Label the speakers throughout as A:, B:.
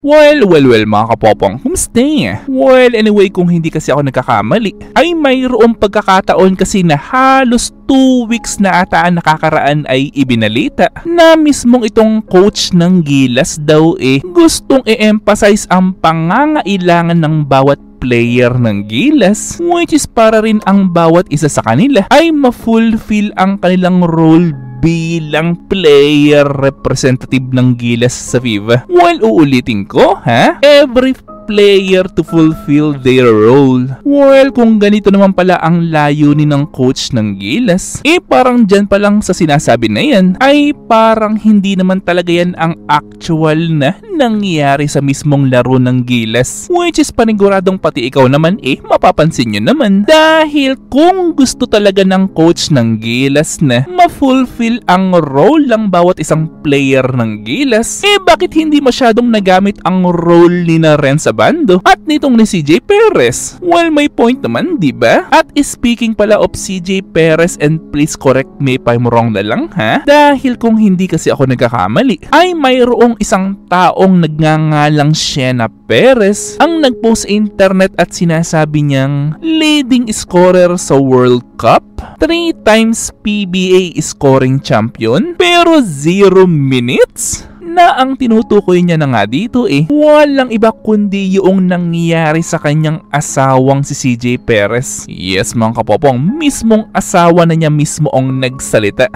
A: Well, mga kapopong, kumusta? Well, anyway, kung hindi kasi ako nagkakamali, ay mayroong pagkakataon kasi na halos 2 weeks na ata ang nakakaraan ay ibinalita na mismong itong coach ng Gilas daw gustong i-emphasize ang pangangailangan ng bawat player ng Gilas, which is para rin ang bawat isa sa kanila ay ma-fulfill ang kanilang role bilang player representative ng Gilas sa FIFA. Well, uulitin ko, every player to fulfill their role. Well, kung ganito naman pala ang layunin ng coach ng Gilas, parang dyan pa lang sa sinasabi na yan, ay parang hindi naman talaga yan ang actual na nangyari sa mismong laro ng Gilas. Which is paniguradong pati ikaw naman mapapansin nyo naman. Dahil kung gusto talaga ng coach ng Gilas na ma-fulfill ang role ng bawat isang player ng Gilas, bakit hindi masyadong nagamit ang role ni na Renz Abando at nitong ni CJ Perez? Well, may point naman, di ba? At speaking pala of CJ Perez, and please correct me if I'm wrong na lang, dahil kung hindi kasi ako nagkakamali, ay mayroong isang taong nagngangalang Shena Perez ang nagpost sa internet at sinasabi niyang leading scorer sa World Cup, 3 times PBA scoring champion, pero 0 minutes? Na ang tinutukoy niya na nga dito walang iba kundi yung nangyari sa kanyang asawang si CJ Perez. Yes mga kapopong, mismong asawa na niya mismo ang nagsalita.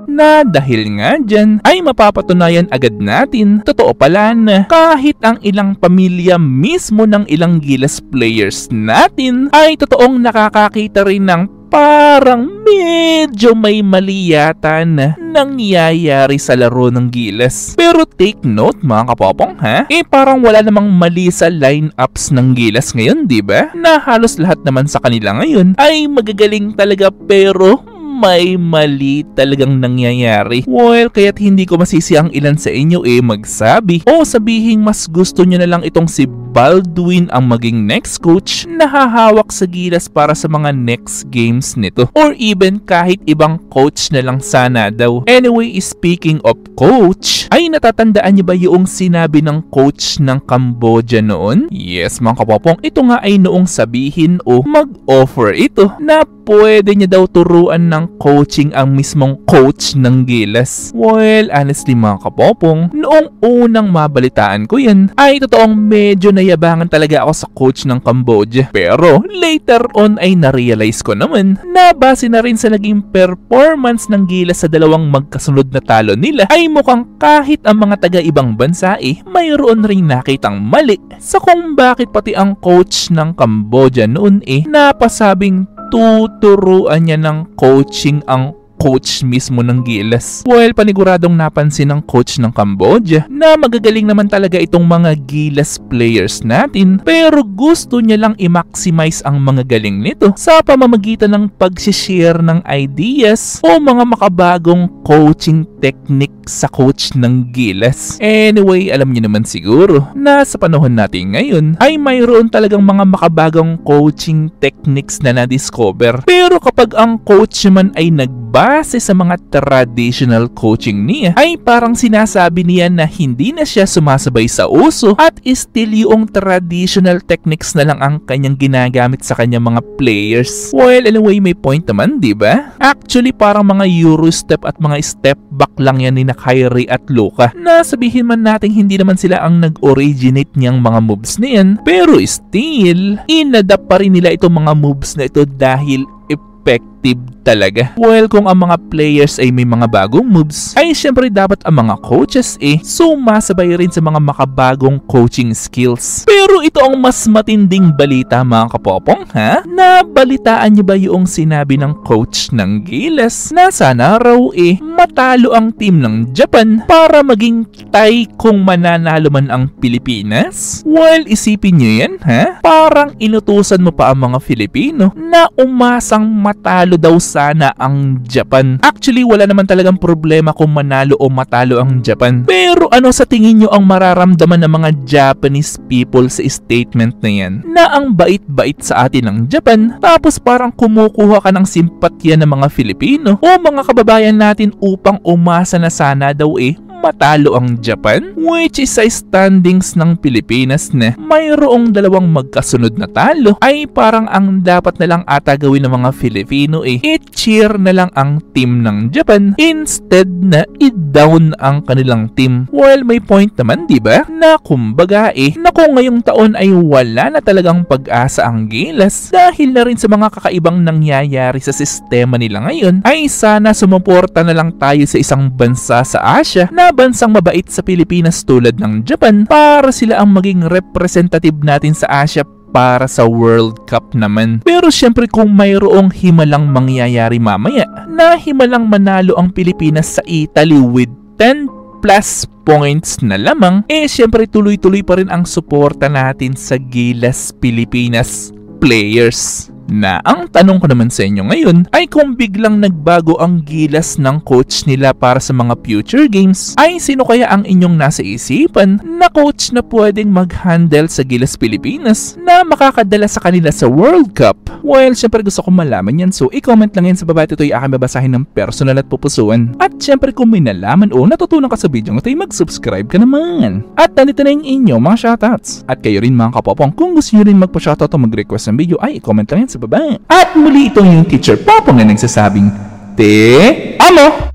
A: Na dahil nga dyan ay mapapatunayan agad natin, totoo pala na kahit ang ilang pamilya mismo ng ilang Gilas players natin ay totoong nakakakita rin ng parang medyo may mali yata na nangyayari sa laro ng Gilas. Pero take note mga kapopong parang wala namang mali sa lineups ng Gilas ngayon, di ba? Na halos lahat naman sa kanila ngayon ay magagaling talaga pero may mali talagang nangyayari. Well, kaya't hindi ko masisi ang ilan sa inyo magsabi o sabihing mas gusto nyo na lang itong si Baldwin ang maging next coach na hahawak sa Gilas para sa mga next games nito. Or even kahit ibang coach na lang sana daw. Anyway, speaking of coach, ay natatandaan niyo ba yung sinabi ng coach ng Cambodia noon? Yes mga kapopong, ito nga ay noong sabihin o mag-offer ito na pwede niya daw turuan ng coaching ang mismong coach ng Gilas. Well, honestly mga kapopong, noong unang mabalitaan ko yan, ay totoong medyo nayabangan talaga ako sa coach ng Cambodia. Pero later on ay narealize ko naman na base na rin sa naging performance ng Gilas sa dalawang magkasunod na talo nila, ay mukhang kahit ang mga taga-ibang bansa mayroon ring nakitang mali sa kung bakit pati ang coach ng Cambodia noon napasabing tuturuan niya ng coaching ang coach mismo ng Gilas. Well, paniguradong napansin ng coach ng Cambodia na magagaling naman talaga itong mga Gilas players natin, pero gusto niya lang i-maximize ang mga galing nito sa pamamagitan ng pag-share ng ideas o mga makabagong coaching technique sa coach ng Gilas. Anyway, alam niyo naman siguro na sa panahon natin ngayon ay mayroon talagang mga makabagong coaching techniques na na-discover. Pero kapag ang coach naman ay nagbase sa mga traditional coaching niya, ay parang sinasabi niya na hindi na siya sumasabay sa uso at still yung traditional techniques na lang ang kanyang ginagamit sa kanyang mga players. Well, anyway, may point naman, di ba? Actually, parang mga Eurostep at mga step back lang yan ni Kyrie at Luka, na sabihin man natin hindi naman sila ang nag-originate niyang mga moves na yan, pero still, inadapt pa rin nila itong mga moves na ito dahil effective talaga. Well, kung ang mga players ay may mga bagong moves, ay syempre dapat ang mga coaches sumasabay rin sa mga makabagong coaching skills. Pero ito ang mas matinding balita mga kapopong, na balitaan niyo ba yung sinabi ng coach ng Gilas na sana raw matalo ang team ng Japan para maging tie kung mananalo man ang Pilipinas? Well, isipin niyo yan, parang inutusan mo pa ang mga Filipino na umasang matalo manalo daw sana ang Japan. Actually, wala naman talagang problema kung manalo o matalo ang Japan. Pero ano sa tingin nyo ang mararamdaman ng mga Japanese people sa statement na yan? Na ang bait-bait sa atin ng Japan, tapos parang kumukuha ka ng simpatya ng mga Filipino o mga kababayan natin upang umasa na sana daw matalo ang Japan, which is sa standings ng Pilipinas na mayroong dalawang magkasunod na talo, ay parang ang dapat na lang ata gawin ng mga Filipino i-cheer na lang ang team ng Japan instead na i-down ang kanilang team. Well, may point naman, diba? Na kumbaga naku, ngayong taon ay wala na talagang pag-asa ang Gilas dahil na rin sa mga kakaibang nangyayari sa sistema nila ngayon, ay sana sumuporta na lang tayo sa isang bansa sa Asia na bansang mabait sa Pilipinas tulad ng Japan para sila ang maging representative natin sa Asia para sa World Cup naman. Pero syempre kung mayroong himalang mangyayari mamaya na himalang manalo ang Pilipinas sa Italy with 10 plus points na lamang, syempre tuloy-tuloy pa rin ang suporta natin sa Gilas Pilipinas players. Na ang tanong ko naman sa inyo ngayon ay kung biglang nagbago ang gilas ng coach nila para sa mga future games, ay sino kaya ang inyong nasa isipan na coach na pwedeng mag-handle sa Gilas Pilipinas na makakadala sa kanila sa World Cup? Well, syempre gusto ko malaman yan, so i-comment lang yan sa baba. Ito ay aking babasahin ng personal at pupusuan. At syempre kung may nalaman o natutunan ka sa video ito ay mag-subscribe ka naman. At nandito na yung inyo mga shoutouts. At kayo rin mga kapopong, kung gusto nyo rin magpa-shoutout o mag-request ng video ay i-comment lang yan sa baba. At muli itong yung Teacher Popong na nagsasabing, Te Amo!